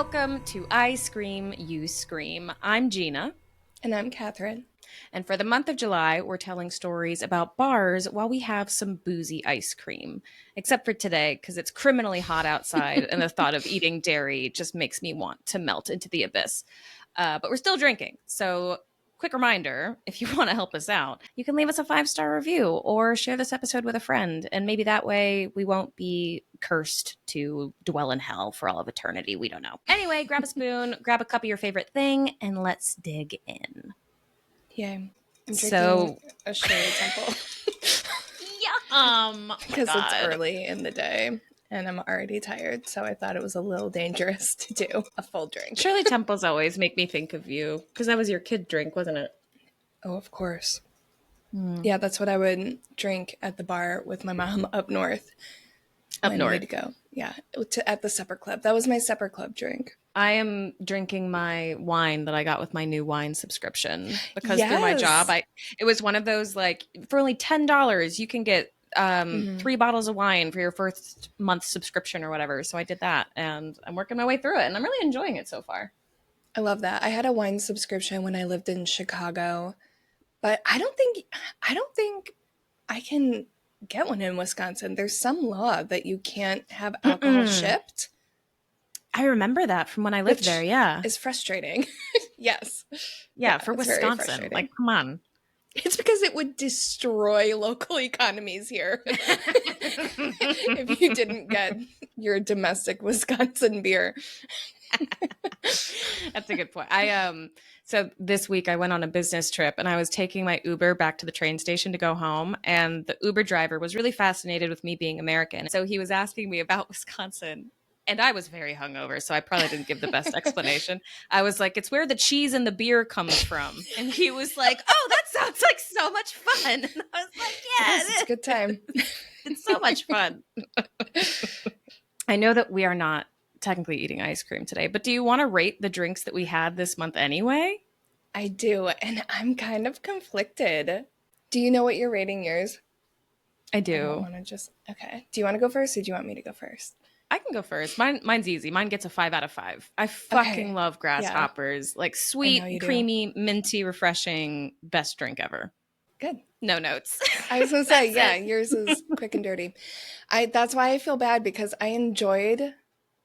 Welcome to I Scream, You Scream. I'm Gina. And I'm Kathryn. And for the month of July, we're telling stories about bars while we have some boozy ice cream. Except for today, because it's criminally hot outside and the thought of eating dairy just makes me want to melt into the abyss. But we're still drinking. So quick reminder, if you want to help us out, you can leave us a 5-star review or share this episode with a friend. And maybe that way we won't be cursed to dwell in hell for all of eternity. We don't know. Anyway, grab a spoon, grab a cup of your favorite thing, and let's dig in. Yeah, I'm drinking a Shirley Temple. Because it's early in the day and I'm already tired, so I thought it was a little dangerous to do a full drink. Shirley Temples always make me think of you, because that was your kid drink, wasn't it? Oh, of course. Yeah, that's what I would drink at the bar with my mom up north. Up north. We'd go. Yeah, at the supper club. That was my supper club drink. I am drinking my wine that I got with my new wine subscription because through my job, it was one of those, like, for only $10, you can get 3 bottles of wine for your first month subscription or whatever. So I did that and I'm working my way through it and I'm really enjoying it so far. I love that. I had a wine subscription when I lived in Chicago, but I don't think I can get one in Wisconsin. There's some law that you can't have alcohol shipped. I remember that from when I lived there. Yeah. It's frustrating. Yes. Yeah, for Wisconsin. Like, come on. It's because it would destroy local economies here if you didn't get your domestic Wisconsin beer. That's a good point. So this week I went on a business trip and I was taking my Uber back to the train station to go home. And the Uber driver was really fascinated with me being American. So he was asking me about Wisconsin. And I was very hungover, so I probably didn't give the best explanation. I was like, it's where the cheese and the beer comes from. And he was like, oh, that sounds like so much fun. And I was like, yeah, yes, it's a good time. It's so much fun. I know that we are not technically eating ice cream today, but do you want to rate the drinks that we had this month anyway? I do, and I'm kind of conflicted. Do you know what you're rating yours? I do. I don't want to okay. Do you want to go first, or do you want me to go first? I can go first. Mine's easy. Mine gets a 5 out of 5. I fucking love grasshoppers. Yeah. Like sweet, creamy, minty, refreshing, best drink ever. Good. No notes. I was going to say, yeah, yours is quick and dirty. That's why I feel bad, because I enjoyed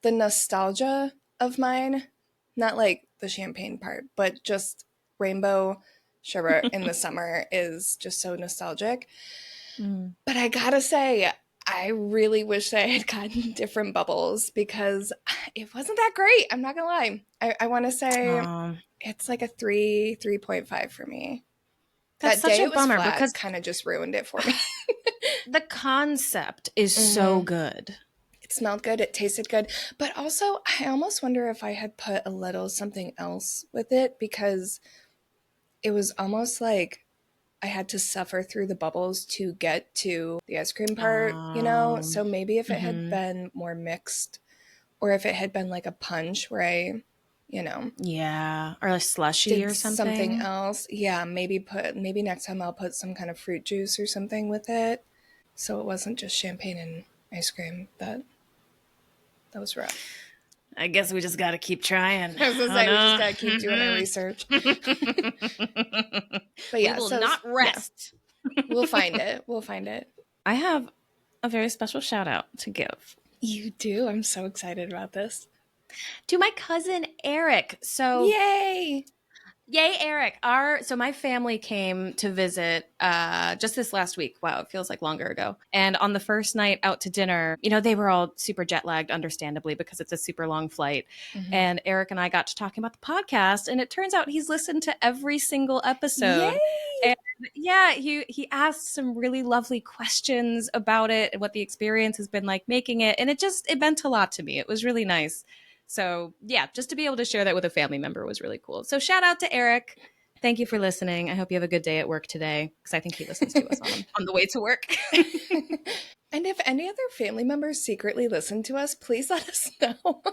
the nostalgia of mine. Not like the champagne part, but just rainbow sherbet in the summer is just so nostalgic. But I gotta say, I really wish I had gotten different bubbles, because it wasn't that great. I'm not gonna lie. I want to say it's like a 3.5 for me. That's such a bummer, because kind of just ruined it for me. The concept is so good. It smelled good. It tasted good. But also, I almost wonder if I had put a little something else with it, because it was almost like I had to suffer through the bubbles to get to the ice cream part, you know? So maybe if it had been more mixed, or if it had been like a punch where I, you know. Yeah, or a slushy or something. Something else. Yeah, maybe next time I'll put some kind of fruit juice or something with it. So it wasn't just champagne and ice cream. That was rough. I guess we just got to keep trying. I was going to say, we just got to keep doing our research. But yeah, we will not rest. Yeah. We'll find it. I have a very special shout out to give. You do? I'm so excited about this. To my cousin Eric. So Yay, Eric. So my family came to visit just this last week. Wow, it feels like longer ago. And on the first night out to dinner, you know, they were all super jet lagged, understandably, because it's a super long flight. And Eric and I got to talking about the podcast, and it turns out he's listened to every single episode. Yay! And yeah, he asked some really lovely questions about it and what the experience has been like making it. And it meant a lot to me. It was really nice. So yeah, just to be able to share that with a family member was really cool. So shout out to Eric. Thank you for listening. I hope you have a good day at work today, because I think he listens to us on the way to work. And if any other family members secretly listen to us, please let us know.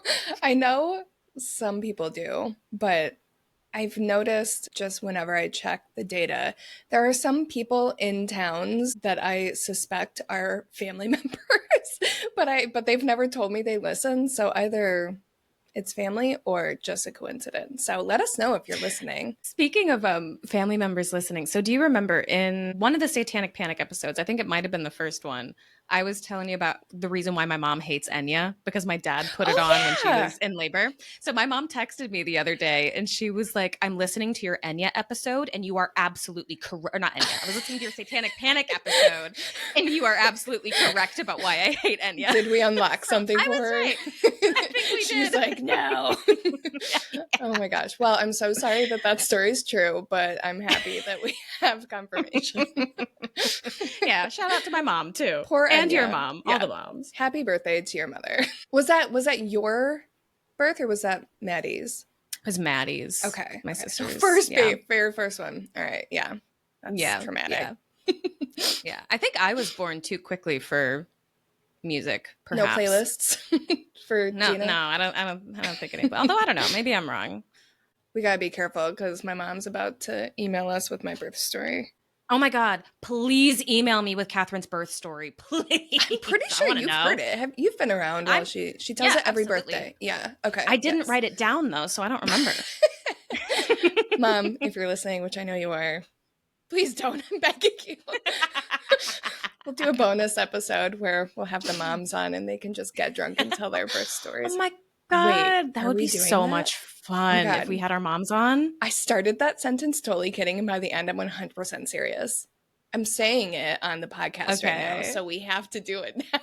I know some people do, but I've noticed just whenever I check the data, there are some people in towns that I suspect are family members, but they've never told me they listen. So either it's family or just a coincidence. So let us know if you're listening. Speaking of family members listening, so do you remember in one of the Satanic Panic episodes, I think it might have been the first one, I was telling you about the reason why my mom hates Enya because my dad put it on when she was in labor. So my mom texted me the other day and she was like, I'm listening to your Enya episode and you are absolutely correct. Or not Enya. I was listening to your Satanic Panic episode and you are absolutely correct about why I hate Enya. Did we unlock something for her? Right. I think we She's did. like, no. Oh my gosh. Well, I'm so sorry that story is true, but I'm happy that we have confirmation. Yeah, shout out to my mom too. Poor and Enya. Your mom, all the moms. Happy birthday to your mother. Was that your birth or was that Maddie's? It was Maddie's. Okay. My sister's. Very first one. All right. Yeah. That's traumatic. Yeah. I think I was born too quickly for music, perhaps. No playlists for Gina? No, I don't think any. Although I don't know, maybe I'm wrong. We gotta be careful because my mom's about to email us with my birth story. Oh my God! Please email me with Kathryn's birth story, please. I'm pretty sure you've heard it. You've been around while she tells it every absolutely. birthday. Yeah. Okay. I didn't write it down though, so I don't remember. Mom, if you're listening, which I know you are, please don't. I'm begging you. We'll do a bonus episode where we'll have the moms on and they can just get drunk and tell their birth stories. Oh my God. That would be so much fun if we had our moms on. I started that sentence totally kidding, and by the end, I'm 100% serious. I'm saying it on the podcast right now, so we have to do it now.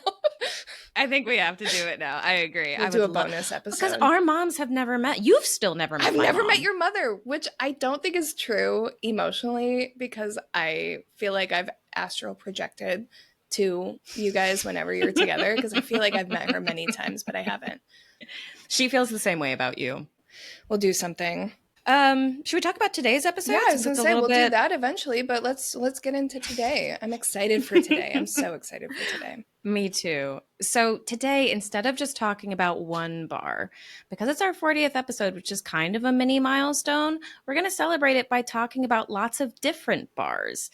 I think we have to do it now. I agree. We'll do a bonus episode. Because our moms have never met. You've still never met I've never met your mother, which I don't think is true emotionally because I feel like I've astral projected to you guys whenever you're together because I feel like I've met her many times, but I haven't. She feels the same way about you. We'll do something. Should we talk about today's episode? Yeah, I was going to say we'll do that eventually, but let's get into today. I'm excited for today. I'm so excited for today. Me too. So today, instead of just talking about one bar, because it's our 40th episode, which is kind of a mini milestone, we're going to celebrate it by talking about lots of different bars.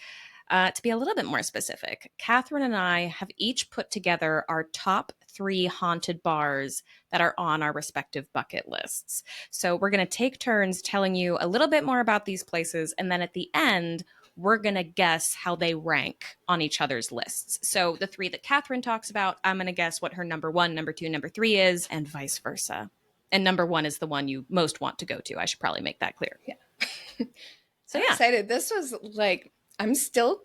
To be a little bit more specific, Kathryn and I have each put together our top 3 haunted bars that are on our respective bucket lists. So we're going to take turns telling you a little bit more about these places, and then at the end, we're going to guess how they rank on each other's lists. So the 3 that Kathryn talks about, I'm going to guess what her number 1, number 2, number 3 is, and vice versa. And number 1 is the one you most want to go to. I should probably make that clear. Yeah. So I'm excited. This was like, I still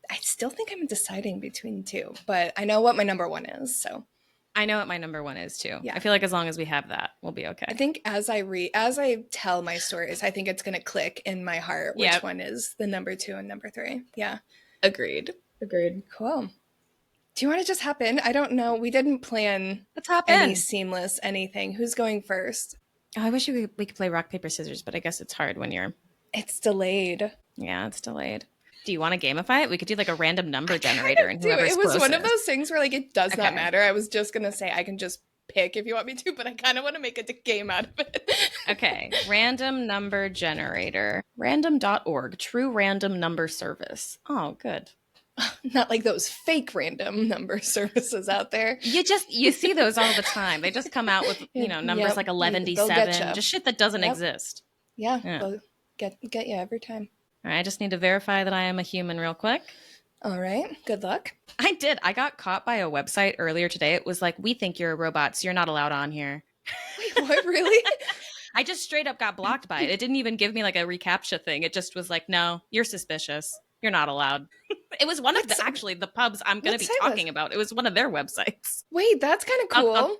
think I'm deciding between 2, but I know what my number 1 is. So I know what my number 1 is too. Yeah. I feel like as long as we have that, we'll be okay. I think as I tell my stories, I think it's going to click in my heart which one is the number 2 and number 3. Yeah. Agreed. Cool. Do you want to just hop in? I don't know. We didn't plan any seamless anything. Who's going first? Oh, I wish we could play rock, paper, scissors, but I guess it's hard when it's delayed. Yeah, it's delayed. Do you want to gamify it? We could do like a random number generator and whoever's closest. It was one of those things where like it does not matter. I was just going to say I can just pick if you want me to, but I kind of want to make a game out of it. Okay. Random number generator. Random.org. True random number service. Oh, good. Not like those fake random number services out there. You see those all the time. They just come out with, numbers like 11D7, just shit that doesn't exist. Yeah. They'll get you every time. All right, I just need to verify that I am a human real quick. All right. Good luck. I did. I got caught by a website earlier today. It was like, we think you're a robot, so you're not allowed on here. Wait, what? Really? I just straight up got blocked by it. It didn't even give me like a reCAPTCHA thing. It just was like, no, you're suspicious. You're not allowed. It was one of the pubs I'm going to be talking about. It was one of their websites. Wait, that's kind of cool.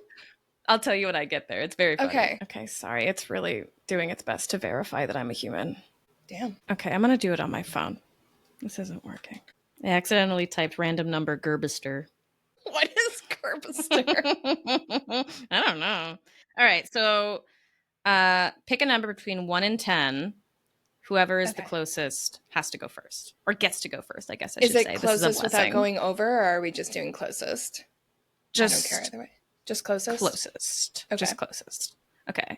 I'll tell you when I get there. It's very funny. Okay, sorry. It's really doing its best to verify that I'm a human. Damn. Okay, I'm going to do it on my phone. This isn't working. I accidentally typed random number Gerbister. What is Gerbister? I don't know. All right, so pick a number between 1 and 10. Whoever is the closest has to go first. Or gets to go first, I guess I should say. Is it closest without going over, or are we just doing closest? I don't care either way. Just closest? Closest. Okay. Just closest. Okay.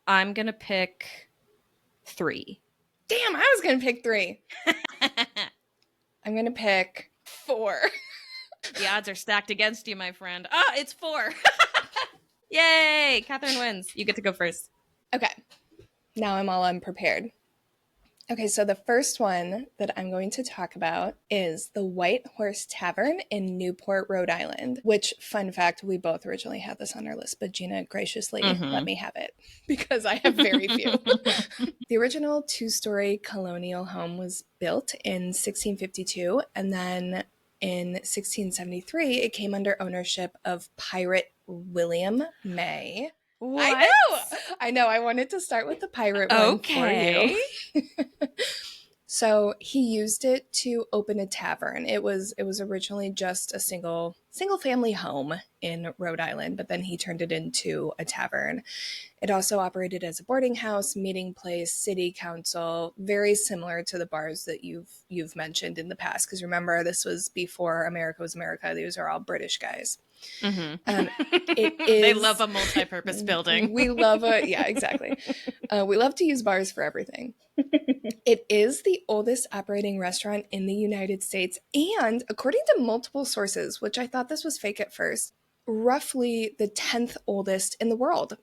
I'm going to pick 3. Damn, I was going to pick 3. I'm going to pick 4. The odds are stacked against you, my friend. Oh, it's 4. Yay! Kathryn wins. You get to go first. Okay, now I'm all unprepared. Okay, so the first one that I'm going to talk about is the White Horse Tavern in Newport, Rhode Island, which, fun fact, we both originally had this on our list, but Gina graciously let me have it because I have very few. The original two-story colonial home was built in 1652, and then in 1673, it came under ownership of pirate William May. What? I know. I wanted to start with the pirate one for Okay. you. So he used it to open a tavern. It was originally just a single family home in Rhode Island, but then he turned it into a tavern. It also operated as a boarding house, meeting place, city council, very similar to the bars that you've mentioned in the past. Because remember, this was before America was America. These are all British guys. It is. They love a multi-purpose building. We love exactly. We love to use bars for everything. It is the oldest operating restaurant in the United States, and according to multiple sources, which I thought this was fake at first, roughly the 10th oldest in the world.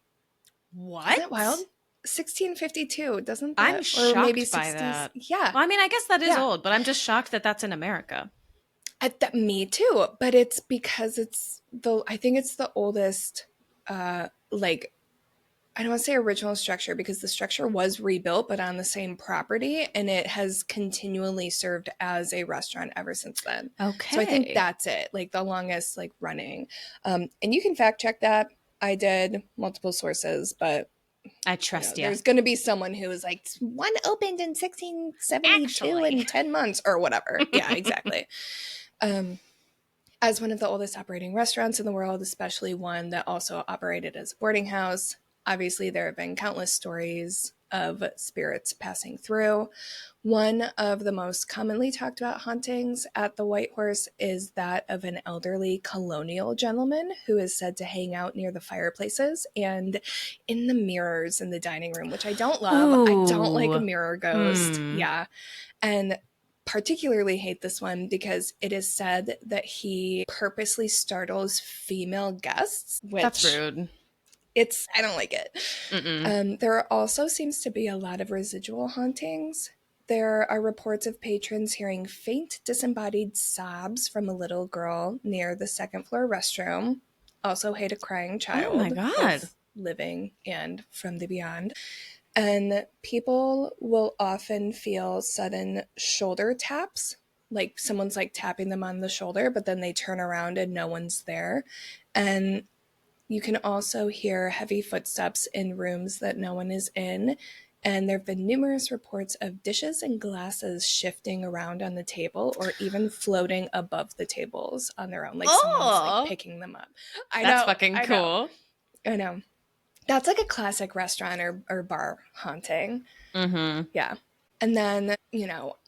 What? Isn't that wild? 1652, doesn't that? I'm shocked or maybe by 60s? that. Yeah. Well, I mean, I guess that is old, but I'm just shocked that that's in America. Me too, but it's because I think it's the oldest, like, I don't want to say original structure because the structure was rebuilt, but on the same property, and it has continually served as a restaurant ever since then. Okay. So I think that's it, like the longest, like, running. And you can fact check that. I did multiple sources, but I trust you. There's going to be someone who is like, one opened in 1672 in 10 months or whatever. Yeah, exactly. As one of the oldest operating restaurants in the world, especially one that also operated as a boarding house, obviously there have been countless stories of spirits passing through. One of the most commonly talked about hauntings at the White Horse is that of an elderly colonial gentleman who is said to hang out near the fireplaces and in the mirrors in the dining room, which I don't love. Ooh. I don't like a mirror ghost. Yeah. And particularly hate this one because it is said that he purposely startles female guests. That's rude. I don't like it. There also seems to be a lot of residual hauntings. There are reports of patrons hearing faint, disembodied sobs from a little girl near the second floor restroom. Also hate a crying child. Oh my God. Living and from the beyond. And people will often feel sudden shoulder taps, like someone's like tapping them on the shoulder, but then they turn around and no one's there. And you can also hear heavy footsteps in rooms that no one is in. And there have been numerous reports of dishes and glasses shifting around on the table or even floating above the tables on their own. Like someone's like picking them up. That's fucking cool. I know. That's like a classic restaurant or bar haunting. Yeah. And then,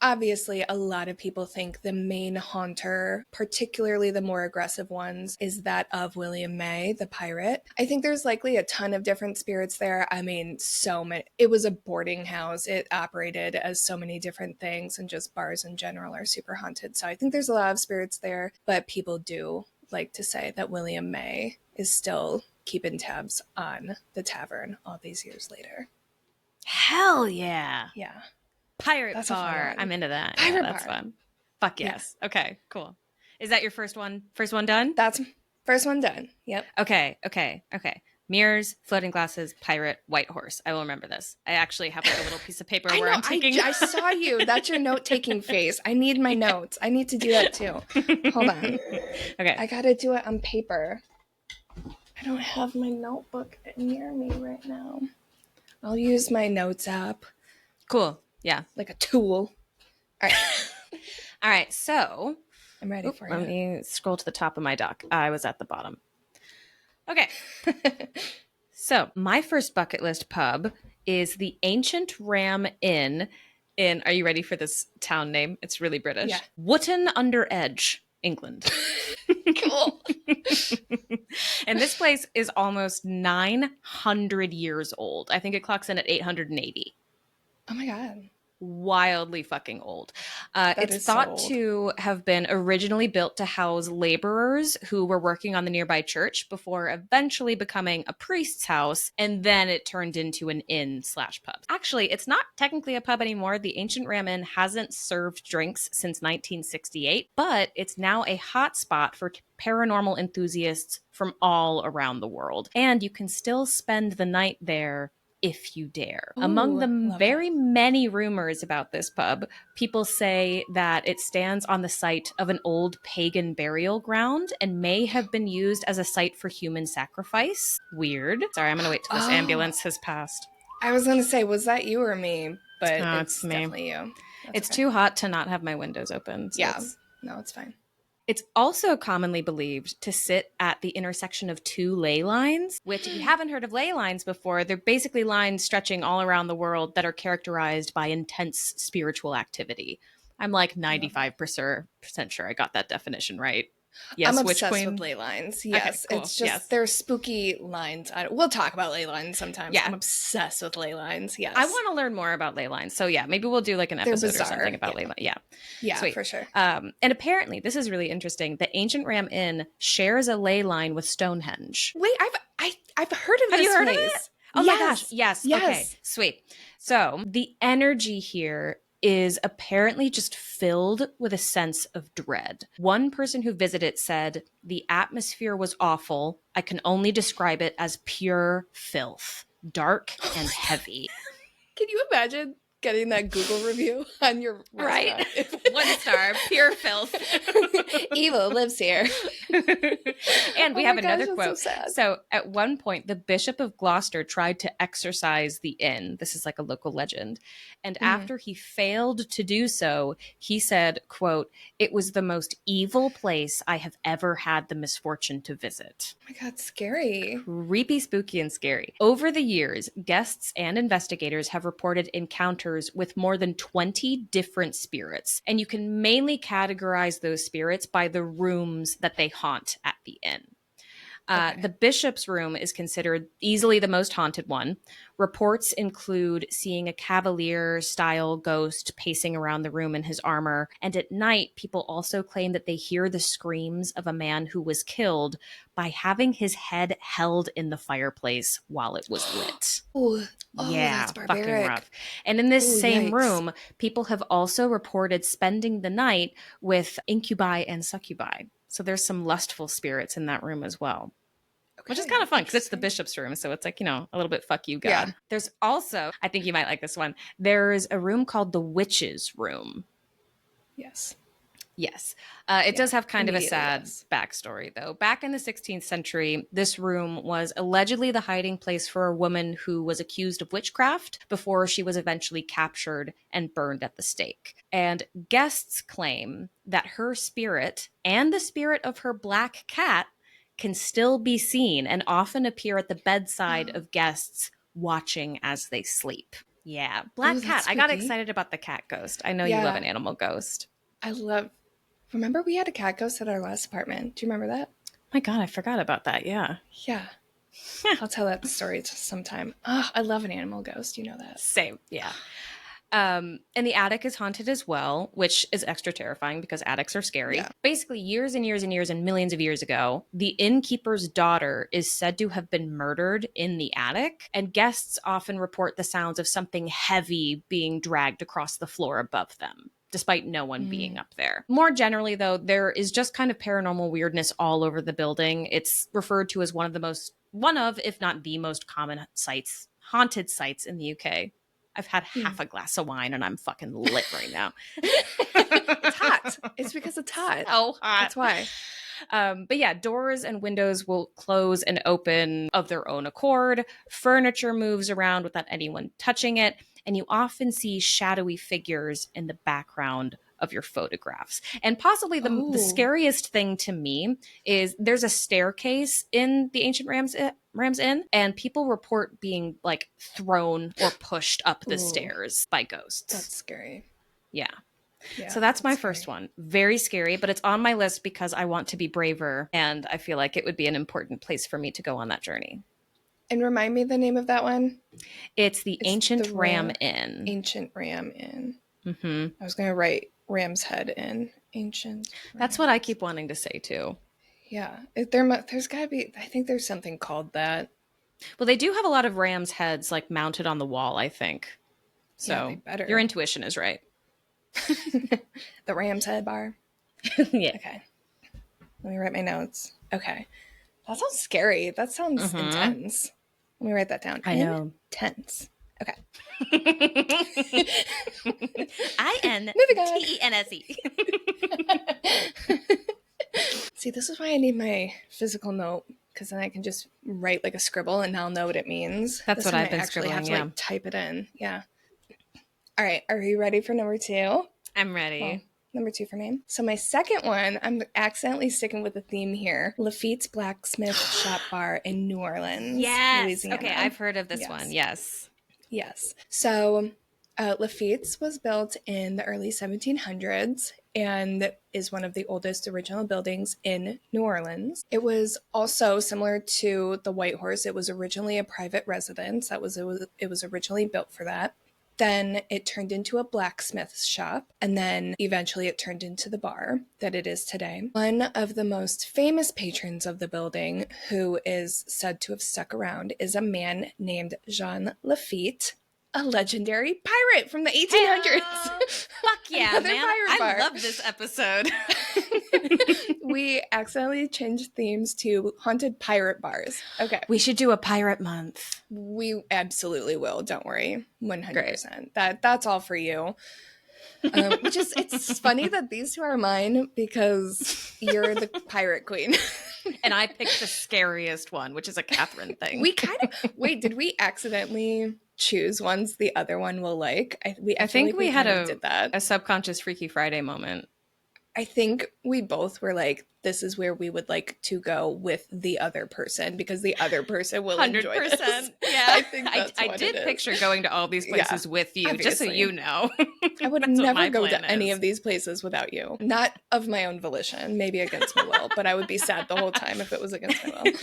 obviously a lot of people think the main haunter, particularly the more aggressive ones, is that of William May, the pirate. I think there's likely a ton of different spirits there. I mean, so many. It was a boarding house. It operated as so many different things, and just bars in general are super haunted. So I think there's a lot of spirits there, but people do like to say that William May is still keeping tabs on the tavern all these years later. Hell yeah. Yeah. Pirate bar. I'm into that. Pirate that's bar. fun. Fuck yes. Yeah. Okay, cool. Is that your first one? First one done? That's first one done. Yep. Okay. Mirrors, floating glasses, pirate, white horse. I will remember this. I actually have like a little piece of paper where I'm taking. I saw you. That's your note-taking face. I need my notes. I need to do that too. Hold on. Okay. I gotta do it on paper. I don't have my notebook near me right now. I'll use my notes app. Cool. Yeah. Like a tool. All right. All right. So I'm ready for you. Let me scroll to the top of my doc. I was at the bottom. Okay. So my first bucket list pub is the Ancient Ram Inn in, are you ready for this town name? It's really British. Yeah. Wootton under Edge, England. Cool. And this place is almost 900 years old. I think it clocks in at 880. Oh my God. Wildly fucking old. That It's is so thought old. to have been originally built to house laborers who were working on the nearby church before eventually becoming a priest's house, and then it turned into an inn/pub. Actually, it's not technically a pub anymore. The Ancient Ram Inn hasn't served drinks since 1968, but it's now a hotspot for paranormal enthusiasts from all around the world. And you can still spend the night there if you dare. Among Ooh, the love that. very many rumors about this pub, people say that it stands on the site of an old pagan burial ground and may have been used as a site for human sacrifice. Weird. Sorry, I'm going to wait till this Oh, ambulance has passed. I was gonna say, was that you or me? But Oh, it's it's me. definitely you. That's It's okay. too hot to not have my windows open, so Yeah. it's No, it's fine. It's also commonly believed to sit at the intersection of two ley lines, which, if you haven't heard of ley lines before, they're basically lines stretching all around the world that are characterized by intense spiritual activity. I'm like I love it. 95% sure I got that definition right. I'm Yes, Witch obsessed with Queen? ley lines. Okay, Yes, cool. it's just Yes. they're spooky lines. We'll talk about ley lines sometimes. Yeah. I'm obsessed with ley lines. I Yes, want to learn more about ley lines. So, yeah, maybe we'll do like an they're episode or something bizarre. about ley Yeah, lines. Yeah. yeah, Sweet. for sure. And apparently, this is really interesting. The Ancient Ram Inn shares a ley line with Stonehenge. Wait, I've heard of Have this you heard of it? place. Oh my gosh. Yes, Yes. Okay. yes. Sweet. So the energy here is apparently just filled with a sense of dread. One person who visited said the atmosphere was awful. I can only describe it as pure filth, dark and heavy. Can you imagine getting that Google review on your Right? restaurant? 1 star, pure filth. Evil lives here. And we Oh have my another gosh, that's quote. so sad. So at one point, the Bishop of Gloucester tried to exorcise the inn. This is like a local legend. And after he failed to do so, he said, quote, "It was the most evil place I have ever had the misfortune to visit." Oh my god, scary. Creepy, spooky, and scary. Over the years, guests and investigators have reported encounters with more than 20 different spirits, and you can mainly categorize those spirits by the rooms that they haunt at the inn. Okay. The bishop's room is considered easily the most haunted one. Reports include seeing a cavalier style ghost pacing around the room in his armor. And at night, people also claim that they hear the screams of a man who was killed by having his head held in the fireplace while it was lit. Oh, Yeah, that's fucking barbaric. rough. And in this Ooh, same yikes. room, people have also reported spending the night with incubi and succubi. So there's some lustful spirits in that room as well. Which is Okay, kind of fun because it's the interesting. bishop's room. So it's like, a little bit fuck you, God. Yeah. There's also, I think you might like this one. There's a room called the witch's room. Yes. Yes. It does have kind of a Immediately, sad yes. backstory, though. Back in the 16th century, this room was allegedly the hiding place for a woman who was accused of witchcraft before she was eventually captured and burned at the stake. And guests claim that her spirit and the spirit of her black cat can still be seen and often appear at the bedside of guests watching as they sleep. Yeah. Black Ooh, cat. that's I got spooky. excited about the cat ghost. I know you love Yeah, an animal ghost. I love. Remember we had a cat ghost at our last apartment. Do you remember that? My God, I forgot about that. Yeah. Yeah. I'll tell that story sometime. Oh, I love an animal ghost. You know that. Same. Yeah. And the attic is haunted as well, which is extra terrifying because attics are scary. Yeah. Basically, years and years and years and millions of years ago, the innkeeper's daughter is said to have been murdered in the attic, and guests often report the sounds of something heavy being dragged across the floor above them, despite no one being up there. More generally, though, there is just kind of paranormal weirdness all over the building. It's referred to as one of, if not the most common haunted sites in the UK. I've had half a glass of wine and I'm fucking lit right now. It's hot. It's because it's hot. So hot. That's why. But yeah, doors and windows will close and open of their own accord. Furniture moves around without anyone touching it. And you often see shadowy figures in the background of your photographs. And possibly the scariest thing to me is there's a staircase in the ancient Ram's Inn, and people report being like thrown or pushed up the stairs by ghosts. That's scary. Yeah. Yeah, So that's my scary. first one. Very scary, but it's on my list because I want to be braver and I feel like it would be an important place for me to go on that journey. And remind me the name of that one. It's the Ancient the Ram Inn. Ancient Ram Inn. Mm-hmm. I was going to write Ram's Head in ancient. That's what I keep wanting to say too. Yeah, there's got to be. I think there's something called that. Well, they do have a lot of ram's heads like mounted on the wall, I think. Yeah, they So your better. intuition is right. The Ram's Head bar. Yeah. Okay, let me write my notes. Okay, that sounds scary. That sounds intense. Let me write that down. I know. Intense. Okay. Moving on. INTENSE. See, this is why I need my physical note, because then I can just write like a scribble and I'll know what it means. That's this what time I've been I actually scribbling, have to yeah. like type it in. Yeah. All right. Are you ready for number 2? I'm ready. Well, number 2 for me. So my second one, I'm accidentally sticking with the theme here. Lafitte's Blacksmith Shop Bar in New Orleans, Yes. Louisiana. Okay, I've heard of this one. Yes. Yes. So Lafitte's was built in the early 1700s and is one of the oldest original buildings in New Orleans. It was also similar to the White Horse. It was originally a private residence. It was originally built for that. Then it turned into a blacksmith's shop, and then eventually it turned into the bar that it is today. One of the most famous patrons of the building, who is said to have stuck around, is a man named Jean Lafitte, a legendary pirate from the 1800s. Fuck yeah, Another man. pirate bar. I love this episode. We accidentally changed themes to haunted pirate bars. Okay. We should do a pirate month. We absolutely will. Don't worry. 100%. That's all for you. It's funny that these two are mine because you're the pirate queen. And I picked the scariest one, which is a Kathryn thing. Wait, did we accidentally choose ones the other one will like? I think like we had did that. a subconscious Freaky Friday moment. I think we both were like, this is where we would like to go with the other person because the other person will 100%. Enjoy this. Yeah, I think I did picture going to all these places with you, obviously. Just so you know. I would never go to any of these places without you. Not of my own volition, maybe against my will, but I would be sad the whole time if it was against my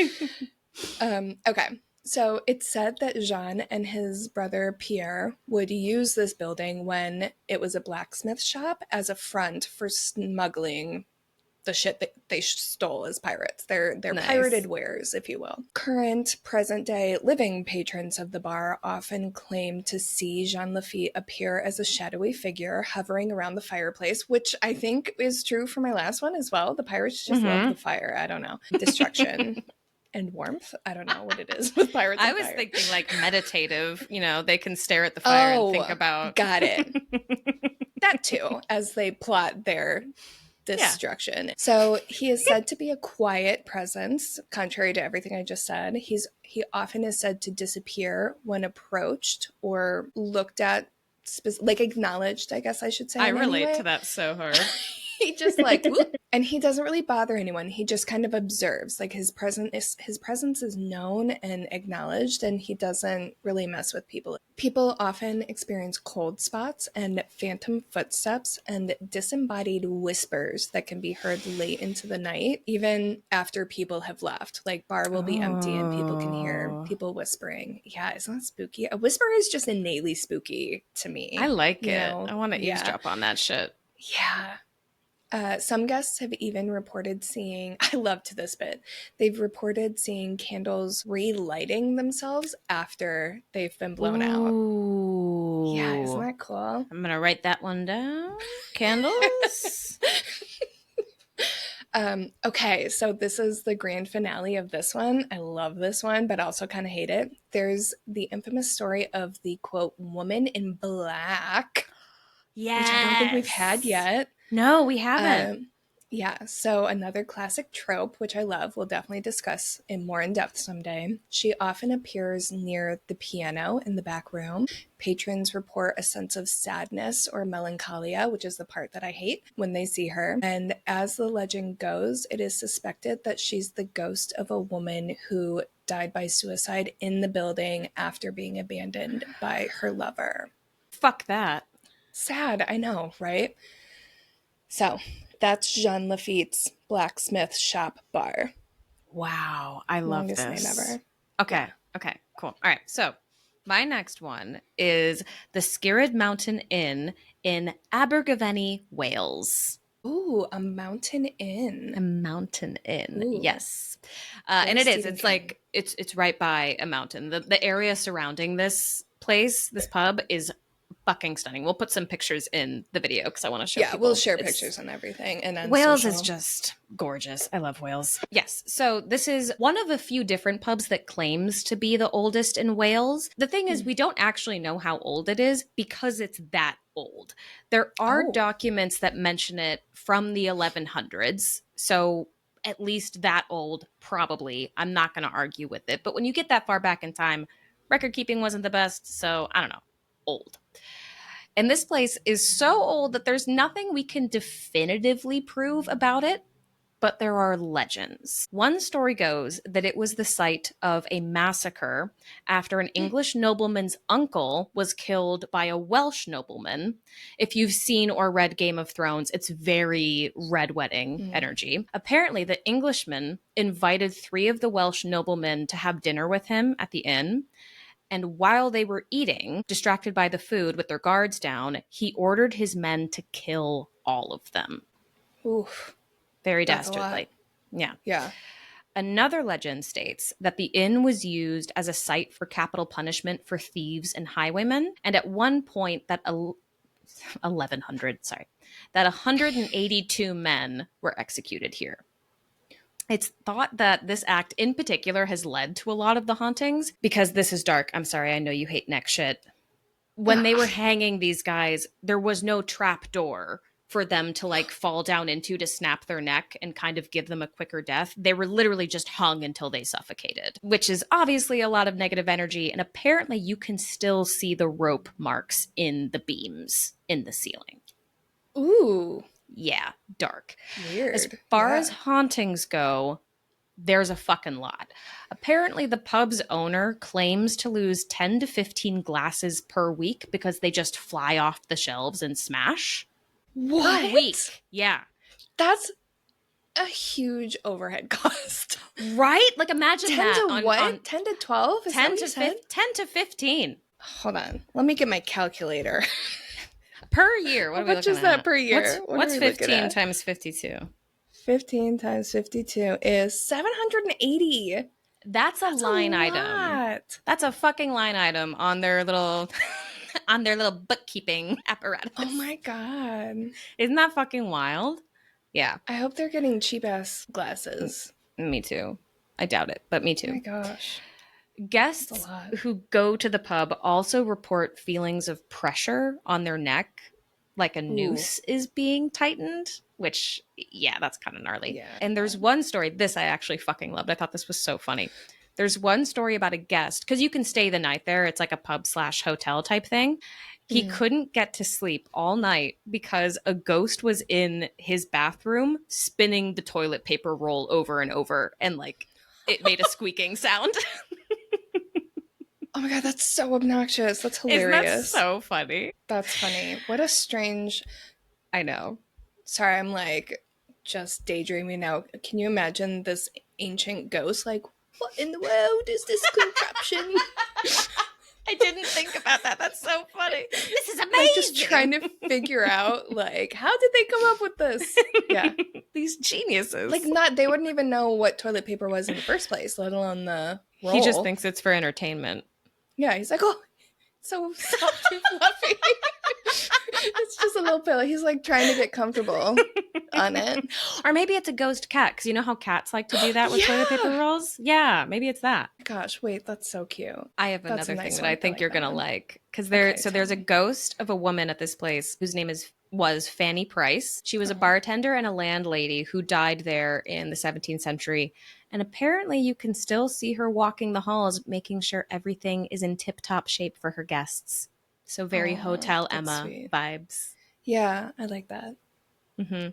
will. Okay. So it's said that Jean and his brother Pierre would use this building when it was a blacksmith shop as a front for smuggling the shit that they stole as pirates. They're nice. Pirated wares, if you will. Current, present-day living patrons of the bar often claim to see Jean Lafitte appear as a shadowy figure hovering around the fireplace, which I think is true for my last one as well. The pirates just love the fire. I don't know. Destruction. And warmth. I don't know what it is with pirates. I was thinking like meditative. You know, they can stare at the fire and think about. Got it. That too, as they plot their destruction. Yeah. So he is said to be a quiet presence, contrary to everything I just said. He often is said to disappear when approached or looked at, like acknowledged, I guess I should say. I relate to that so hard. He just like, and he doesn't really bother anyone. He just kind of observes. Like his presence is known and acknowledged, and he doesn't really mess with people. People often experience cold spots and phantom footsteps and disembodied whispers that can be heard late into the night, even after people have left. Like bar will be empty and people can hear people whispering. Yeah, isn't that spooky? A whisper is just innately spooky to me. I like it. I want to eavesdrop on that shit. Yeah. Some guests have even reported seeing, I love to this bit, they've reported seeing candles relighting themselves after they've been blown out. Yeah, isn't that cool? I'm going to write that one down. Candles. Okay, so this is the grand finale of this one. I love this one, but also kind of hate it. There's the infamous story of the, quote, woman in black. Yes. Which I don't think we've had yet. No, we haven't. Yeah, so another classic trope, which I love, we'll definitely discuss more in depth someday. She often appears near the piano in the back room. Patrons report a sense of sadness or melancholia, which is the part that I hate, when they see her. And as the legend goes, it is suspected that she's the ghost of a woman who died by suicide in the building after being abandoned by her lover. Fuck that. Sad, I know, right? So, that's Jean Lafitte's Blacksmith Shop Bar. Wow, I love Longest this. name ever. Okay, okay, cool. All right, so My next one is the Skirrid Mountain Inn in Abergavenny, Wales. Ooh, a mountain A inn. mountain inn, Ooh, yes, and very it is. Stephen It's King. like it's right by a mountain. The area surrounding this place, this pub, is fucking stunning. We'll put some pictures in the video because I want to show Yeah, we'll people. share It's pictures and everything and on Wales is social. just gorgeous. I love Wales. Yes. So this is one of a few different pubs that claims to be the oldest in Wales. The thing is, Hmm. we don't actually know how old it is because it's that old. There are Oh, documents that mention it from the 1100s. So at least that old, probably. I'm not going to argue with it. But when you get that far back in time, record keeping wasn't the best. So I don't know. Old. And this place is so old that there's nothing we can definitively prove about it, but there are legends. One story goes that it was the site of a massacre after an English nobleman's uncle was killed by a Welsh nobleman. If you've seen or read Game of Thrones, it's very Red Wedding mm. energy. Apparently, the Englishman invited three of the Welsh noblemen to have dinner with him at the inn. And while they were eating, distracted by the food with their guards down, he ordered his men to kill all of them. Oof, Very that's a lot. dastardly. Yeah. Yeah. Another legend states that the inn was used as a site for capital punishment for thieves and highwaymen. And at one point, that 1100, sorry, that 182 men were executed here. It's thought that this act in particular has led to a lot of the hauntings because this is dark. I'm sorry, I know you hate neck shit. When they were hanging these guys, there was no trap door for them to like fall down into to snap their neck and kind of give them a quicker death. They were literally just hung until they suffocated, which is obviously a lot of negative energy. And apparently, you can still see the rope marks in the beams in the ceiling. Ooh, Yeah, dark. As weird. far as Yeah. hauntings go, there's a fucking lot. Apparently, the pub's owner claims to lose 10 to 15 glasses per week because they just fly off the shelves and smash. Per What? week. Yeah. That's a huge overhead cost. Right? Like imagine 10 that to on what? 10 to 12? Is that 10 what you to said? 10 to 15 Hold on. Let me get my calculator. per year. What How are we much looking is that at? per year? What are What's we looking 15 at? times 52? 15 times 52 is 780. That's a That's a line item. lot. That's a fucking line item on their little on their little bookkeeping apparatus. Oh my God. Isn't that fucking wild? Yeah. I hope they're getting cheap ass glasses. Me too. I doubt it, but me Oh my too. gosh. That's a Guests lot. who go to the pub also report feelings of pressure on their neck, like a Ooh. noose is being tightened, which, yeah, that's kind of gnarly. Yeah. And there's one story, this I actually fucking loved. I thought this was so funny. There's one story about a guest, because you can stay the night there. It's like a pub slash hotel type thing. He Mm. couldn't get to sleep all night because a ghost was in his bathroom spinning the toilet paper roll over and over, and like it made a squeaking sound. Oh my God, that's so obnoxious. That's Isn't that hilarious. so funny? That's funny. What a strange. I know. Sorry, I'm like just daydreaming now. Can you imagine this ancient ghost? Like, what in the world is this contraption? I didn't think about that. That's so funny. This is amazing. Like, just trying to figure out, like, how did they come up with this? Yeah. These geniuses. Like, they wouldn't even know what toilet paper was in the first place, let alone the roll. He just thinks it's for entertainment. Yeah, he's like, oh, so soft and fluffy. It's just a little pillow. He's like trying to get comfortable on it. Or maybe it's a ghost cat, because you know how cats like to do that with toilet paper rolls? Yeah, maybe it's that. Gosh, wait, that's so cute. I have That's a another nice thing that one. I I think like you're that gonna one. like, because Okay, there's a tell me. ghost of a woman at this place whose name was Fanny Price. She was a bartender and a landlady who died there in the 17th century, and apparently you can still see her walking the halls, making sure everything is in tip-top shape for her guests. So very Aw, Hotel that's Emma sweet. vibes. Yeah, I like that. Mm-hmm.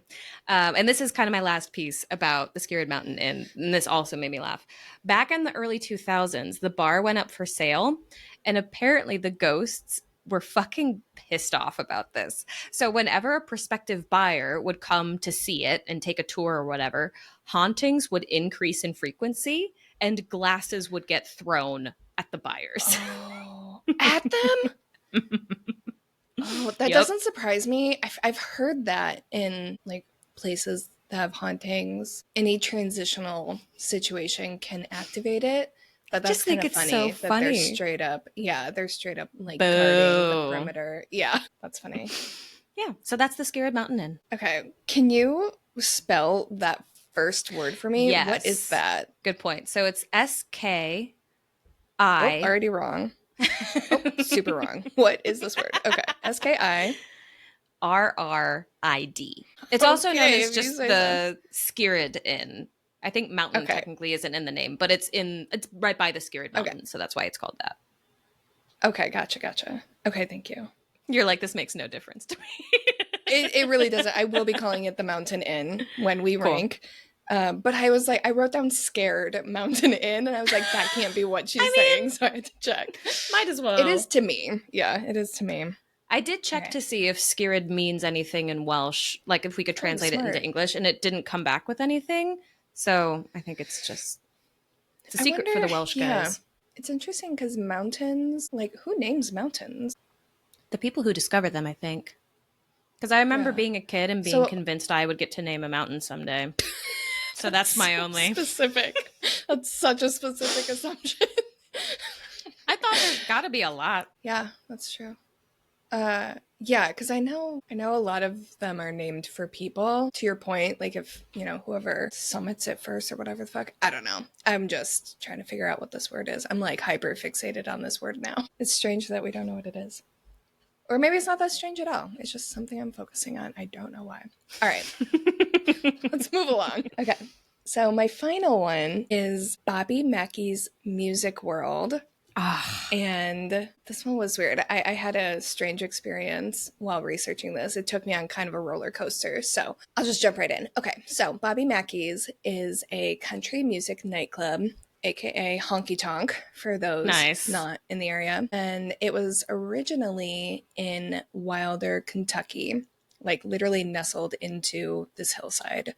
And this is kind of my last piece about the Skirrid Mountain Inn, and this also made me laugh. Back in the early 2000s, the bar went up for sale, and apparently the ghosts were fucking pissed off about this. So whenever a prospective buyer would come to see it and take a tour or whatever, hauntings would increase in frequency and glasses would get thrown at the buyers. Oh, At them? Oh, that Yep. doesn't surprise me. I've heard that in like places that have hauntings, any transitional situation can activate it. I But that's just kind think of it's so funny that funny. they're straight up like guarding the Boo. perimeter. Yeah, that's funny. Yeah, so that's the Scared Mountain Inn. Okay, can you spell that first word for me? What is Yes. that? Good point. So it's SKI. Oh, already wrong. Oh, super wrong. What is this word? Okay, SKI. RRID. It's also known Okay, as if you just say so. the Skirrid Inn. I think mountain Okay, technically isn't in the name, but it's right by the Skirrid okay, Mountain, so that's why it's called that. okay. Gotcha. Okay, thank you. You're like, this makes no difference to me. It really doesn't. I will be calling it the Mountain Inn when we Cool. rank. But I was like, I wrote down scared Mountain Inn, and I was like, that can't be what I she's saying. mean, So I had to check. might as It is well. to me. Yeah, it is to me. I did check Okay. to see if Skirrid means anything in Welsh, like if we could Oh, translate it into smart. English, and it didn't come back with anything. So I think it's a I secret for wonder, the Welsh yeah. guys. It's interesting because mountains, like, who names mountains? The people who discover them, I think. Because I remember Yeah. being a kid and being So convinced I would get to name a mountain someday. So that's that's my so only. specific. That's such a specific assumption. I thought there's got to be a lot. Yeah, that's true. Yeah, because I know a lot of them are named for people. To your point, like if whoever summits it first or whatever the fuck. I don't know. I'm just trying to figure out what this word is. I'm like hyper fixated on this word now. It's strange that we don't know what it is. Or maybe it's not that strange at all. It's just something I'm focusing on. I don't know why. All right, let's move along. Okay. So my final one is Bobby Mackey's Music World. Ah, And this one was weird. I had a strange experience while researching this. It took me on kind of a roller coaster. So I'll just jump right in. Okay, so Bobby Mackey's is a country music nightclub, aka Honky Tonk for those nice. not in the area. And it was originally in Wilder, Kentucky, like literally nestled into this hillside.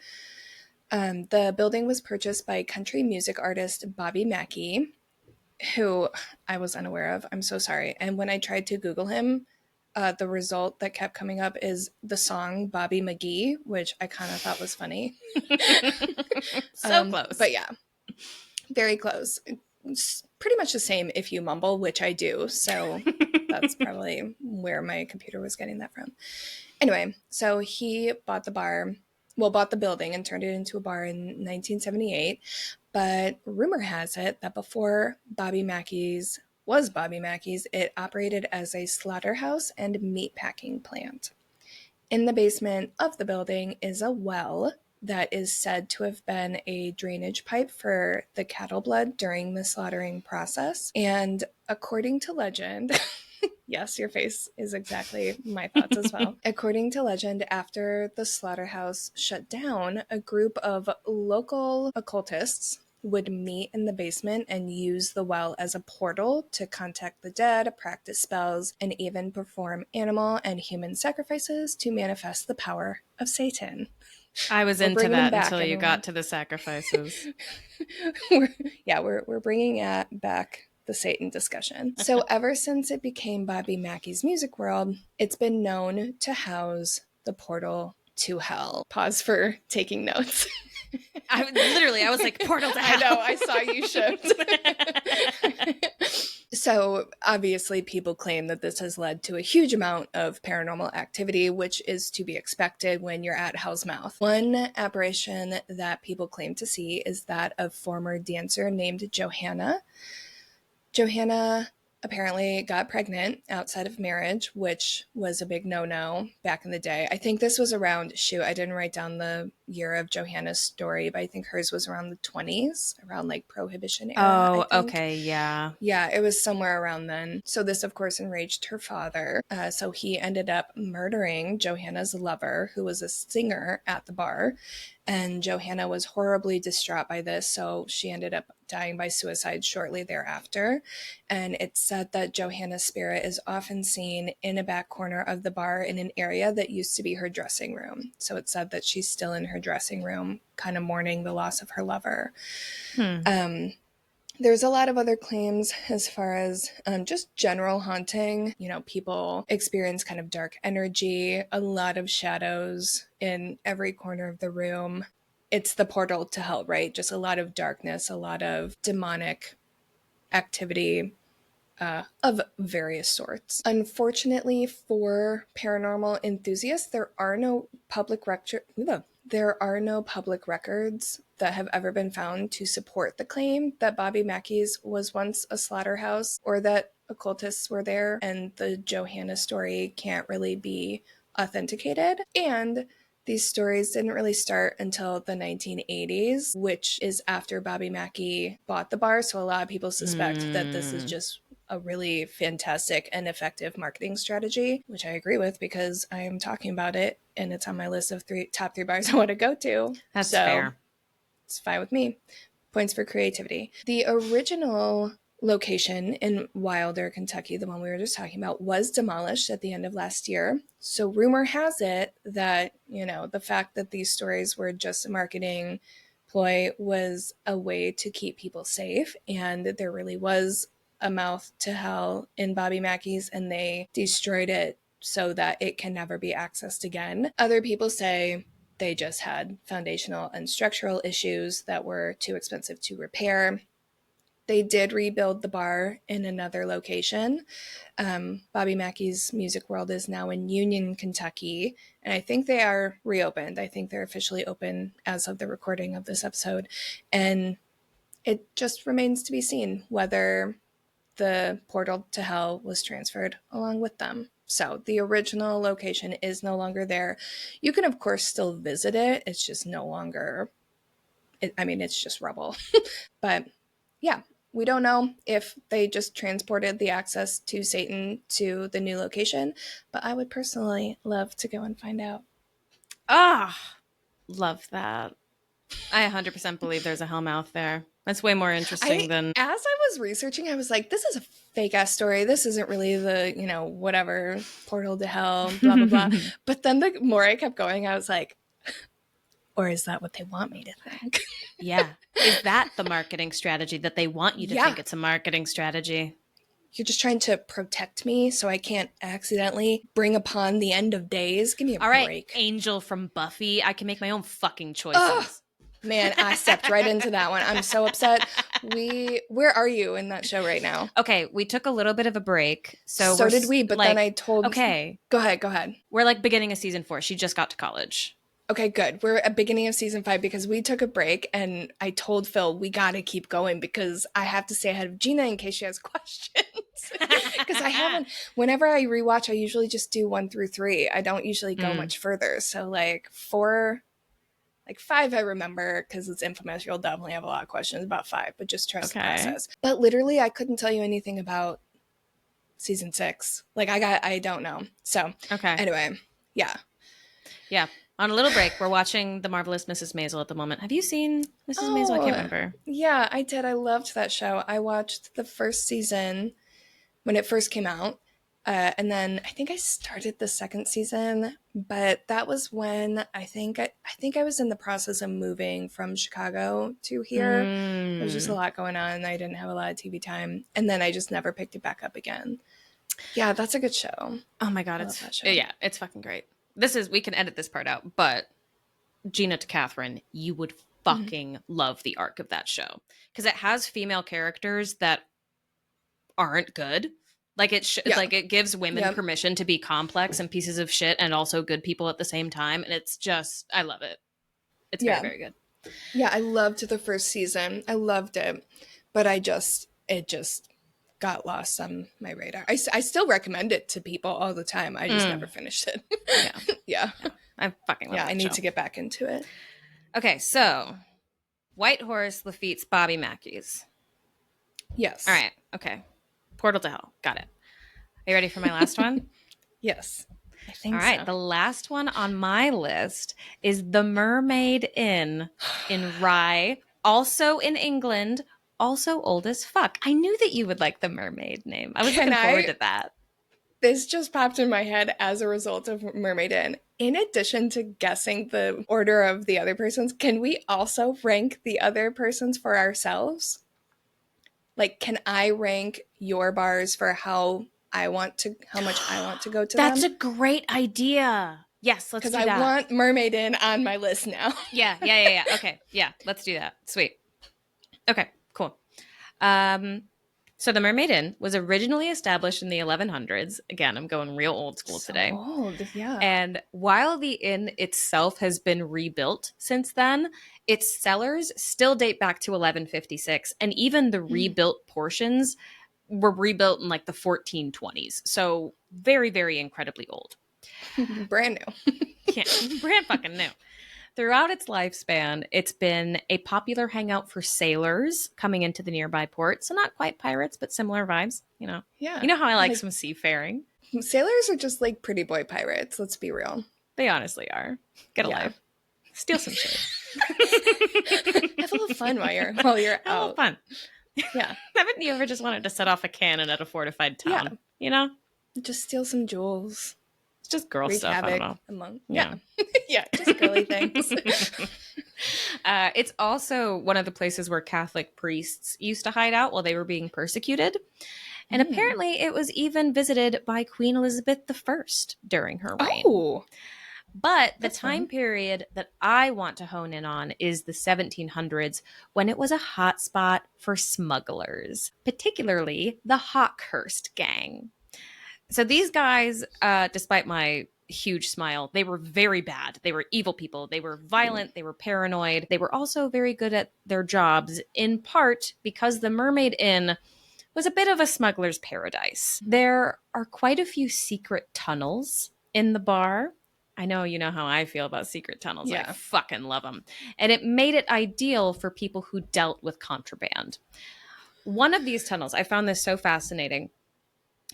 The building was purchased by country music artist Bobby Mackey, who I was unaware of. I'm so sorry. And when I tried to Google him, the result that kept coming up is the song Bobby McGee, which I kind of thought was funny. So close. But yeah, very close. It's pretty much the same if you mumble, which I do. So that's probably where my computer was getting that from. Anyway, so he bought the building and turned it into a bar in 1978. But rumor has it that before Bobby Mackey's, it operated as a slaughterhouse and meatpacking plant. In the basement of the building is a well that is said to have been a drainage pipe for the cattle blood during the slaughtering process. And according to legend, yes, your face is exactly my thoughts as well. According to legend, after the slaughterhouse shut down, a group of local occultists would meet in the basement and use the well as a portal to contact the dead, practice spells, and even perform animal and human sacrifices to manifest the power of Satan. I was We're into bringing him that back, until you everyone. got to the sacrifices. we're bringing back the Satan discussion. So ever since it became Bobby Mackey's Music World, it's been known to house the portal to hell. Pause for taking notes. I was like, portal to hell. I know, I saw you shift. So obviously people claim that this has led to a huge amount of paranormal activity, which is to be expected when you're at Hell's Mouth. One apparition that people claim to see is that of former dancer named Johanna. Johanna apparently got pregnant outside of marriage, which was a big no-no back in the day. I think this was around, I didn't write down the year of Johanna's story, but I think hers was around the 20s, around like Prohibition era, I Oh, think. okay, yeah. Yeah, it was somewhere around then. So this, of course, enraged her father. So he ended up murdering Johanna's lover, who was a singer at the bar. And Johanna was horribly distraught by this, so she ended up dying by suicide shortly thereafter. And it's said that Johanna's spirit is often seen in a back corner of the bar in an area that used to be her dressing room. So it's said that she's still in her dressing room, kind of mourning the loss of her lover. Hmm. There's a lot of other claims as far as just general haunting. You know, people experience kind of dark energy, a lot of shadows in every corner of the room. It's the portal to hell, right? Just a lot of darkness, a lot of demonic activity of various sorts. Unfortunately for paranormal enthusiasts, there are no public records that have ever been found to support the claim that Bobby Mackey's was once a slaughterhouse or that occultists were there, and the Johanna story can't really be authenticated. And these stories didn't really start until the 1980s, which is after Bobby Mackey bought the bar. So a lot of people suspect that this is just a really fantastic and effective marketing strategy, which I agree with because I am talking about it and it's on my list of top three bars I want to go to. That's fair. It's fine with me. Points for creativity. The original location in Wilder, Kentucky, the one we were just talking about, was demolished at the end of last year. So rumor has it that, you know, the fact that these stories were just a marketing ploy was a way to keep people safe, and there really was a mouth to hell in Bobby Mackey's, and they destroyed it so that it can never be accessed again. Other people say they just had foundational and structural issues that were too expensive to repair. They did rebuild the bar in another location. Bobby Mackey's Music World is now in Union, Kentucky, and I think they are reopened. I think they're officially open as of the recording of this episode. And it just remains to be seen whether the portal to hell was transferred along with them. So the original location is no longer there. You can, of course, still visit it. It's just no longer, it's just rubble. But yeah, we don't know if they just transported the access to Satan to the new location, but I would personally love to go and find out. Ah, love that. I 100% believe there's a hellmouth there. That's way more interesting than. As I was researching, I was like, this is a fake ass story. This isn't really the, whatever, portal to hell, blah, blah, blah. But then the more I kept going, I was like, or is that what they want me to think? Yeah. Is that the marketing strategy that they want you to think it's a marketing strategy? You're just trying to protect me so I can't accidentally bring upon the end of days. Give me a break. All right, Angel from Buffy. I can make my own fucking choices. Ugh. Man, I stepped right into that one. I'm so upset. Where are you in that show right now? Okay, we took a little bit of a break. So did we, but then I told... Okay. Go ahead. We're like beginning of season 4. She just got to college. Okay, good. We're at beginning of season 5 because we took a break and I told Phil we got to keep going because I have to stay ahead of Gina in case she has questions. Because I haven't... Whenever I rewatch, I usually just do 1 through 3. I don't usually go much further. So 4... 5 I remember because it's infamous. You'll definitely have a lot of questions about 5, but just trust the process. But literally, I couldn't tell you anything about season 6. I don't know. So, anyway, yeah. Yeah. On a little break, we're watching The Marvelous Mrs. Maisel at the moment. Have you seen Mrs. Maisel? I can't remember. Yeah, I did. I loved that show. I watched the first season when it first came out. And then I think I started the second season, but that was when I think I was in the process of moving from Chicago to here. There was just a lot going on. I didn't have a lot of TV time. And then I just never picked it back up again. Yeah, that's a good show. Oh my God. It's fucking great. We can edit this part out, but Gina Kathryn, you would fucking love the arc of that show. Because it has female characters that aren't good. It gives women permission to be complex and pieces of shit and also good people at the same time. And it's just, I love it. It's very, very good. Yeah, I loved the first season. I loved it. But it just got lost on my radar. I still recommend it to people all the time. I just never finished it. Yeah. I fucking love it. I need to get back into it. Okay, so White Horse defeats Bobby Mackey's. Yes. All right. Okay. Portal to Hell. Got it. Are you ready for my last one? Yes. I think All right. The last one on my list is The Mermaid Inn in Rye, also in England, also old as fuck. I knew that you would like the mermaid name. I was looking forward to that. This just popped in my head as a result of Mermaid Inn. In addition to guessing the order of the other persons, can we also rank the other persons for ourselves? Like, can I rank your bars for how much I want to go to That's them? a great idea. Yes, let's Because do I that. want Mermaid Inn on my list now. Yeah. Okay. Yeah, let's do that. Sweet. Okay, cool. Um, so the Mermaid Inn was originally established in the 1100s. Again, I'm going real old school So today. old, yeah. And while the inn itself has been rebuilt since then, its cellars still date back to 1156. And even the rebuilt portions were rebuilt in like the 1420s. So very, very incredibly old. Brand new. Yeah, brand fucking new. Throughout its lifespan, it's been a popular hangout for sailors coming into the nearby port. So not quite pirates, but similar vibes. Yeah. You know how I like Like, some seafaring. sailors are just like pretty boy pirates, let's be real. They honestly are. Get a Yeah. life. Steal some shit. Have a little fun while you're Have a little out. fun. Yeah. Haven't you ever just wanted to set off a cannon at a fortified Yeah. town? You know? Just steal some jewels. It's just girl Wreak stuff. I don't havoc know. among. Yeah. Yeah, just girly things. It's also one of the places where Catholic priests used to hide out while they were being persecuted. And apparently it was even visited by Queen Elizabeth I during her reign. Oh. But the That's time fun. period that I want to hone in on is the 1700s, when it was a hotspot for smugglers, particularly the Hawkhurst gang. So these guys, despite my huge smile, they were very bad. They were evil people. They were violent. They were paranoid. They were also very good at their jobs, in part because the Mermaid Inn was a bit of a smuggler's paradise. There are quite a few secret tunnels in the bar. I know you know how I feel about secret tunnels. I Yeah. fucking love them. And it made it ideal for people who dealt with contraband. One of these tunnels, I found this so fascinating.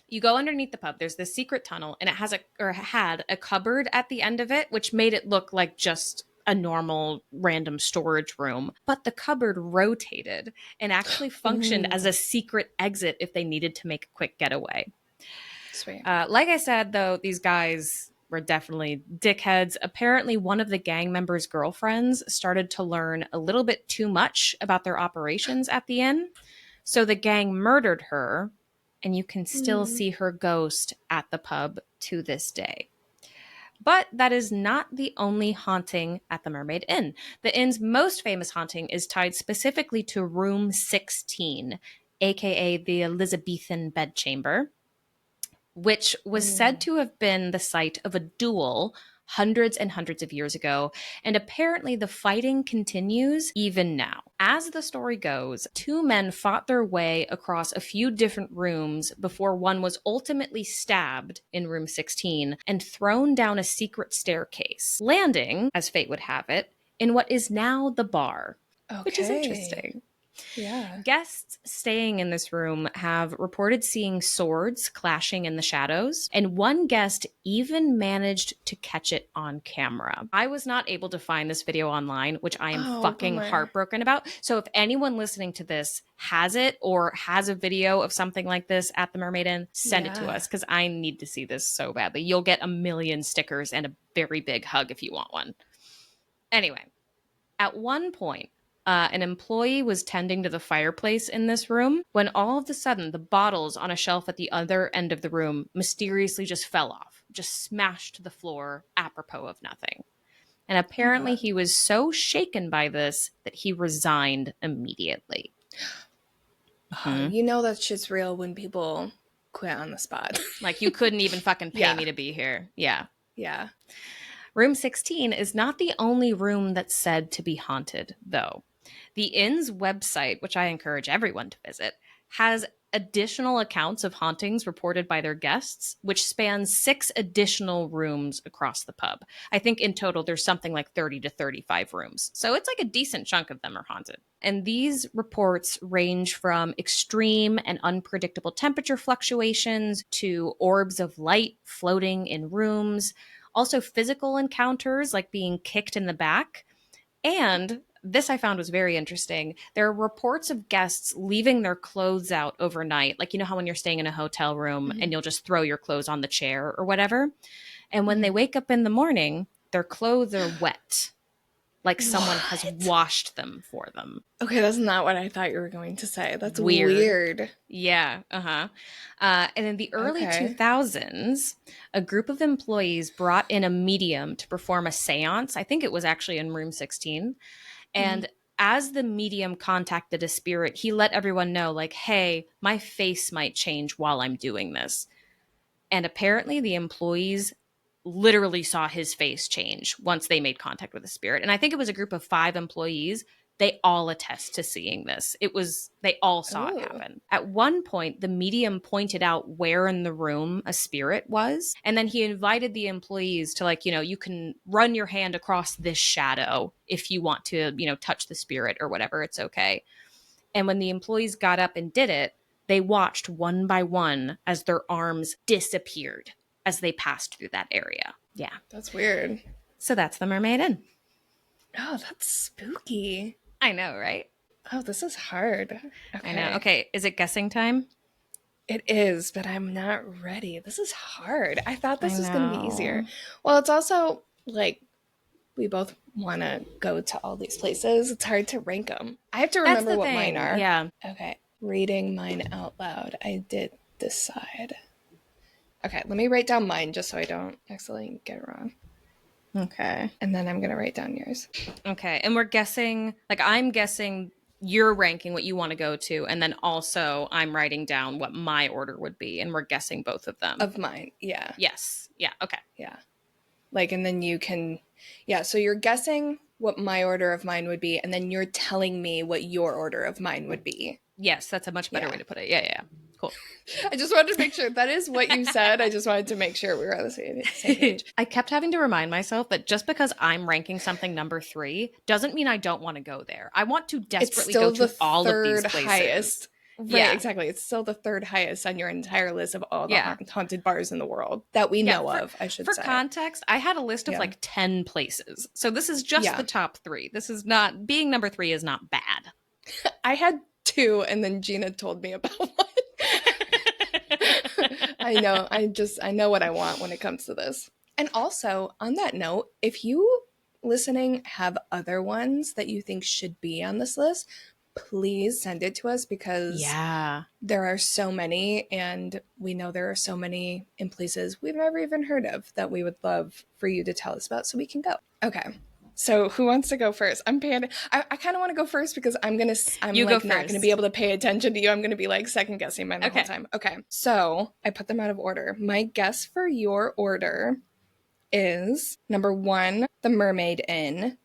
You go underneath the pub, there's this secret tunnel, and it had a cupboard at the end of it, which made it look like just a normal random storage room. But the cupboard rotated and actually functioned as a secret exit if they needed to make a quick getaway. Sweet. Like I said, though, these guys were definitely dickheads. Apparently, one of the gang members' girlfriends started to learn a little bit too much about their operations at the inn. So the gang murdered her, and you can still see her ghost at the pub to this day. But that is not the only haunting at the Mermaid Inn. The inn's most famous haunting is tied specifically to room 16, aka the Elizabethan bedchamber, which was said to have been the site of a duel hundreds and hundreds of years ago, and apparently the fighting continues even now. As the story goes, two men fought their way across a few different rooms before one was ultimately stabbed in room 16 and thrown down a secret staircase, landing, as fate would have it, in what is now the bar, which is interesting. Yeah. Guests staying in this room have reported seeing swords clashing in the shadows, and one guest even managed to catch it on camera. I was not able to find this video online, which I am fucking bummer. heartbroken about. So if anyone listening to this has it or has a video of something like this at the Mermaid Inn, send it to us because I need to see this so badly. You'll get a million stickers and a very big hug if you want one. Anyway, at one point, an employee was tending to the fireplace in this room when all of a sudden the bottles on a shelf at the other end of the room mysteriously just fell off, just smashed to the floor apropos of nothing. And apparently he was so shaken by this that he resigned immediately. You know that shit's real when people quit on the spot. Like, you couldn't even fucking pay me to be here. Yeah. Yeah. Room 16 is not the only room that's said to be haunted, though. The inn's website, which I encourage everyone to visit, has additional accounts of hauntings reported by their guests, which spans 6 additional rooms across the pub. I think in total there's something like 30 to 35 rooms. So it's like a decent chunk of them are haunted. And these reports range from extreme and unpredictable temperature fluctuations to orbs of light floating in rooms, also physical encounters like being kicked in the back, and this I found was very interesting. There are reports of guests leaving their clothes out overnight. Like, you know how when you're staying in a hotel room and you'll just throw your clothes on the chair or whatever. And when they wake up in the morning, their clothes are wet. like someone has What? washed them for them. Okay, that's not what I thought you were going to say. That's Weird. weird. Yeah. And in the early Okay. 2000s, a group of employees brought in a medium to perform a seance. I think it was actually in room 16. Mhm. And as the medium contacted a spirit, he let everyone know, like, hey, my face might change while I'm doing this. And apparently, the employees literally saw his face change once they made contact with the spirit. And I think it was a group of 5 employees. They all attest to seeing this. They all saw it Oh. happen. At one point, the medium pointed out where in the room a spirit was. And then he invited the employees to, like, you can run your hand across this shadow if you want to, touch the spirit or whatever. It's okay. And when the employees got up and did it, they watched one by one as their arms disappeared as they passed through that area. Yeah. That's weird. So that's the Mermaid Inn. Oh, that's spooky. I know, right? Oh, this is hard. I know. Okay. Okay, is it guessing time? It is, but I'm not ready. This is hard. I thought I this was going to be easier. know. Well, it's also like we both want to go to all these places. It's hard to rank them. I have to That's remember the what mine thing. are. Yeah. Okay. Reading mine out loud. I did decide. Okay, let me write down mine just so I don't accidentally get it wrong. Okay. And then I'm going to write down yours. Okay. And we're guessing, like, I'm guessing you're ranking what you want to go to. And then also I'm writing down what my order would be. And we're guessing both of them. Of mine. Yeah. Yes. Yeah. Okay. Yeah. Like, and then you can, yeah. So you're guessing what my order of mine would be, and then you're telling me what your order of mine would be. Yes. That's a much better way to put it. Yeah. Yeah. Cool. I just wanted to make sure that is what you said. I just wanted to make sure we were on the same page. I kept having to remind myself that just because I'm ranking something number 3 doesn't mean I don't want to go there. I want to desperately go to all of these places. Highest. Right, yeah, exactly. It's still the third highest on your entire list of all the Yeah. haunted bars in the world that we know of, I should For say. context, I had a list of like 10 places. So this is just the top 3. This is not, being number 3 is not bad. I had 2 and then Gina told me about one. I know. I know what I want when it comes to this. And also, on that note, if you listening have other ones that you think should be on this list, please send it to us because there are so many, and we know there are so many in places we've never even heard of that we would love for you to tell us about so we can go. Okay. So who wants to go first? I'm paying. I kind of want to go first because I'm not going to be able to pay attention to you. I'm going to be like second guessing mine the whole time. Okay. So I put them out of order. My guess for your order is number 1, the Mermaid Inn.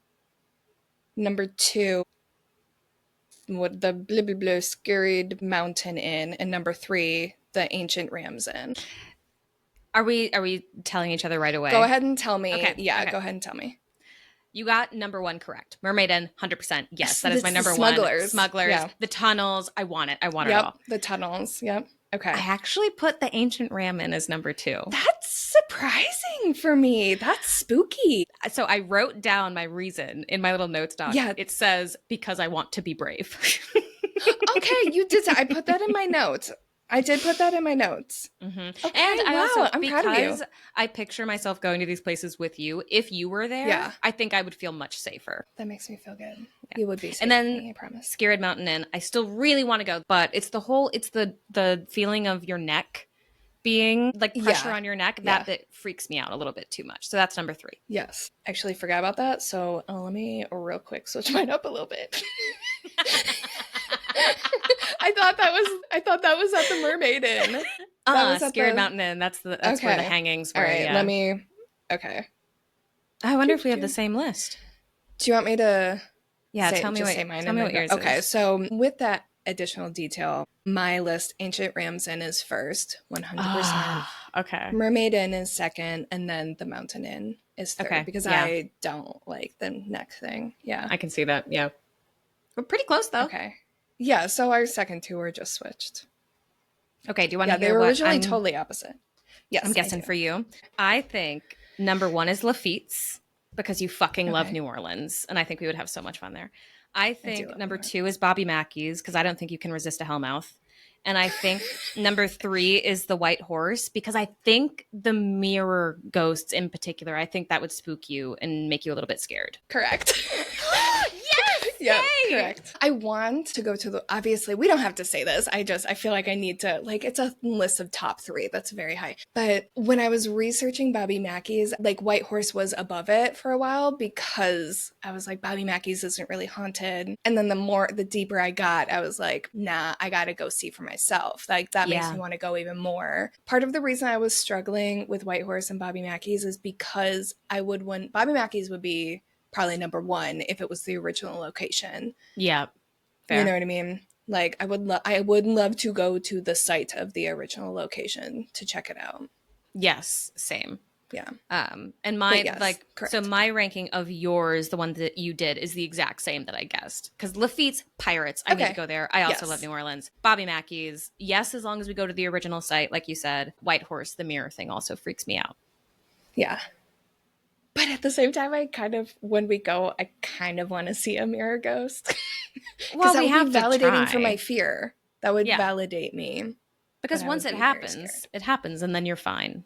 Number 2, what the blah blah blah scurried mountain inn, and number 3, the ancient Rams Inn. Are we telling each other right away? Go ahead and tell me. Okay. Go ahead and tell me. You got number 1 correct. Mermaid Inn, 100%. Yes, that is my number 1. Smugglers. Yeah. The tunnels. I want it. I want it all. The tunnels. Yep. Okay. I actually put the ancient Ram Inn as number 2. That's surprising for me. That's spooky. So I wrote down my reason in my little notes doc. Yeah. It says, because I want to be brave. Okay, you did that. I put that in my notes. I did put that in my notes. Mm-hmm. Okay, and I also, I'm proud of you. I picture myself going to these places with you. If you were there, I think I would feel much safer. That makes me feel good. Yeah. You would be safe. And then me, I promise. Scared Mountain Inn, I still really want to go, but it's the feeling of your neck being like pressure on your neck that freaks me out a little bit too much. So that's number 3. Yes. Actually forgot about that. So let me real quick switch mine up a little bit. I thought that was at the Mermaid Inn. Scared Mountain Inn. That's where the hangings were. All right, let me. Okay. I wonder if we have the same list. Do you want me to? Yeah, tell me what yours is. Okay, so with that additional detail, my list: Ancient Rams Inn is first, 100%. Okay. Mermaid Inn is second, and then the Mountain Inn is third because I don't like the neck thing. Yeah, I can see that. Yeah, we're pretty close though. Okay. Yeah, so our second 2 were just switched. Okay, do you want to hear they were originally totally opposite. Yes, I'm guessing for you. I think number 1 is Lafitte's because you fucking love New Orleans, and I think we would have so much fun there. I think number 2 is Bobby Mackey's because I don't think you can resist a Hellmouth. And I think number 3 is the white horse, because I think the mirror ghosts in particular, I think that would spook you and make you a little bit scared. Correct. Yes! Yeah, Yay! correct. I want to go to the, obviously, we don't have to say this. I feel like I need to, like, it's a list of top 3. That's very high. But when I was researching Bobby Mackey's, like, White Horse was above it for a while because I was like, Bobby Mackey's isn't really haunted. And then the deeper I got, I was like, nah, I gotta go see for myself. Like, that makes me want to go even more. Part of the reason I was struggling with White Horse and Bobby Mackey's is because when Bobby Mackey's would be probably number 1 if it was the original location. Yeah, fair. You know what I mean? Like, I would love to go to the site of the original location to check it out. Yes, same. Yeah. And my yes, correct. so my ranking of yours, the one that you did, is the exact same that I guessed. Because Lafitte's Pirates, I need to go there. I also love New Orleans. Bobby Mackey's, yes, as long as we go to the original site, like you said. White Horse, the mirror thing also freaks me out. Yeah. But at the same time, when we go, I kind of want to see a mirror ghost. Well, that we would have be validating to for my fear. That would validate me. Because once it happens, and then you're fine.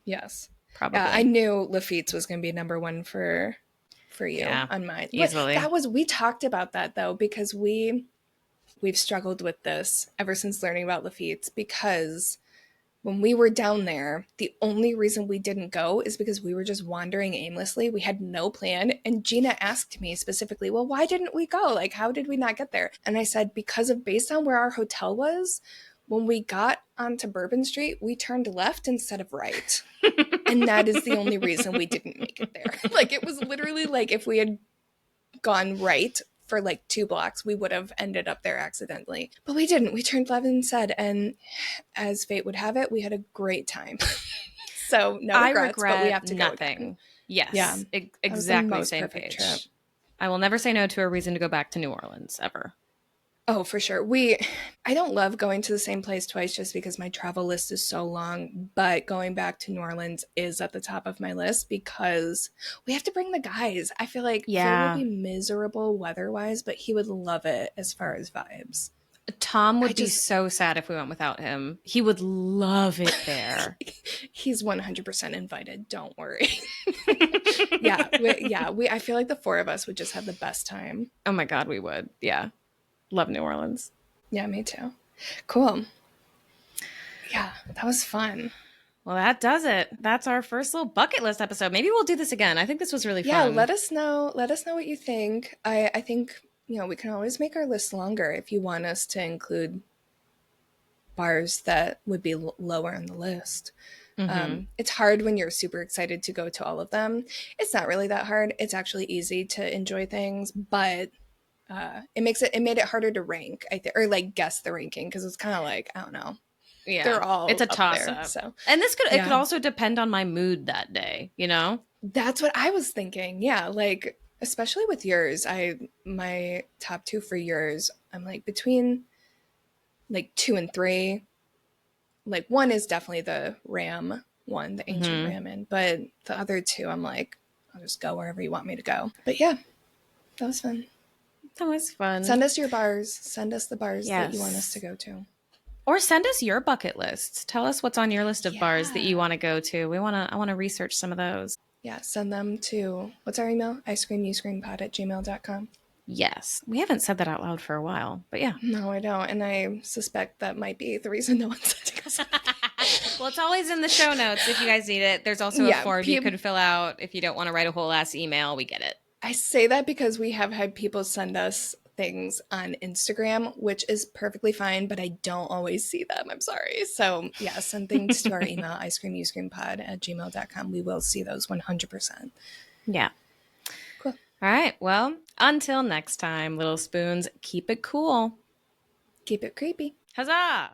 Yes. Probably. Yeah, I knew Lafitte's was going to be number 1 for you on mine. Easily. We talked about that though, because we've struggled with this ever since learning about Lafitte's, because when we were down there, the only reason we didn't go is because we were just wandering aimlessly. We had no plan. And Gina asked me specifically, well, why didn't we go? Like, how did we not get there? And I said, based on where our hotel was, when we got onto Bourbon Street, we turned left instead of right. And that is the only reason we didn't make it there. Like, it was literally like if we had gone right for like 2 blocks, we would have ended up there accidentally. But we didn't. We turned left instead. And as fate would have it, we had a great time. So no regrets, but we have to nothing. Go again. Yes. Yeah. Exactly same page. Trip. I will never say no to a reason to go back to New Orleans, ever. Oh, for sure. I don't love going to the same place twice just because my travel list is so long, but going back to New Orleans is at the top of my list because we have to bring the guys. I feel like Phil would be miserable weather-wise, but he would love it as far as vibes. Tom would be so sad if we went without him. He would love it there. He's 100% invited. Don't worry. I feel like the 4 of us would just have the best time. Oh my God, we would. Yeah. Love New Orleans. Yeah, me too. Cool. Yeah, that was fun. Well, that does it. That's our first little bucket list episode. Maybe we'll do this again. I think this was really fun. Yeah, let us know what you think. I think, we can always make our list longer if you want us to include bars that would be lower on the list. Mm-hmm. It's hard when you're super excited to go to all of them. It's not really that hard. It's actually easy to enjoy things, but it made it harder to rank, or like guess the ranking, because it's kind of like, I don't know. Yeah, they're all it's a toss up. So, and it could also depend on my mood that day. That's what I was thinking. Yeah, like especially with yours, my top 2 for yours, I'm like between like 2 and 3. Like 1 is definitely the Ram one, the ancient Ram inn, but the other 2, I'm like, I'll just go wherever you want me to go. But yeah, that was fun. That was fun. Send us your bars. Send us the bars that you want us to go to. Or send us your bucket lists. Tell us what's on your list of bars that you want to go to. I want to research some of those. Yeah, send them to, what's our email? icecreamyouscreampod@gmail.com. Yes. We haven't said that out loud for a while, but yeah. No, I don't. And I suspect that might be the reason no one said to go. Well, it's always in the show notes if you guys need it. There's also a form you could fill out if you don't want to write a whole ass email. We get it. I say that because we have had people send us things on Instagram, which is perfectly fine, but I don't always see them. I'm sorry. So yeah, send things to our email, icecreamyouscreampod@gmail.com. We will see those 100%. Yeah. Cool. All right. Well, until next time, little spoons, keep it cool. Keep it creepy. Huzzah!